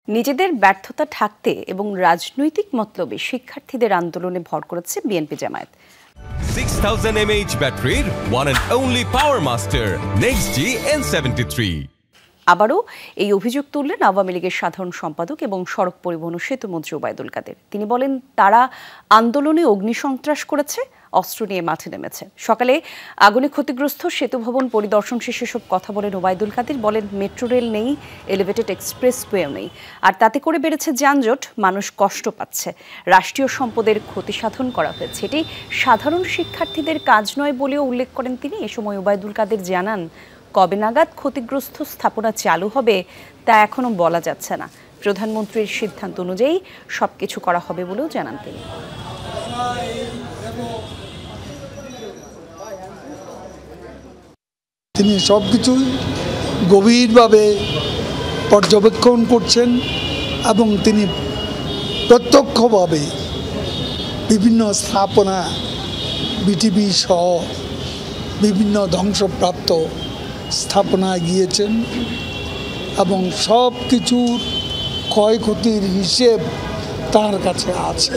নিজেদের ব্যর্থতা ঢাকতে এবং রাজনৈতিক মতলবে শিক্ষার্থীদের আন্দোলনে ভর করেছে বিএনপি জামায়াত। 6000 mAh ব্যাটারির one and only power master NextG N73। আবারও এই অভিযোগ তুললেন আওয়ামী লীগের সাধারণ সম্পাদক এবং সড়ক পরিবহন ও সেতুমন্ত্রী ওবায়দুল কাদের। তিনি বলেন, তারা আন্দোলনে অগ্নিসন্ত্রাস করেছে, অস্ত্র নিয়ে মাঠে নেমেছে। সকালে আগুনে ক্ষতিগ্রস্ত সেতু ভবন পরিদর্শন শেষে সব কথা বলেন ওবায়দুল কাদের। বলেন, মেট্রো রেল নেই, এলিভেটেড এক্সপ্রেসওয়েও নেই, আর তাতে করে বেড়েছে যানজট, মানুষ কষ্ট পাচ্ছে, রাষ্ট্রীয় সম্পদের ক্ষতি সাধন করা হয়েছে। এটি সাধারণ শিক্ষার্থীদের কাজ নয় বলেও উল্লেখ করেন তিনি। এ সময় ওবায়দুল কাদের জানান, কবে নাগাদ ক্ষতিগ্রস্ত স্থাপনা চালু হবে তা এখনো বলা যাচ্ছে না। প্রধানমন্ত্রীর সিদ্ধান্ত অনুযায়ী সবকিছু করা হবে বলেও জানান তিনি। তিনি সবকিছু গভীরভাবে পর্যবেক্ষণ করছেন এবং তিনি প্রত্যক্ষভাবে বিভিন্ন স্থাপনা বিটিভি সহ বিভিন্ন ধ্বংসপ্রাপ্ত স্থাপনায় গিয়েছেন এবং সব কিছুর ক্ষয়ক্ষতির হিসেব তার কাছে আছে।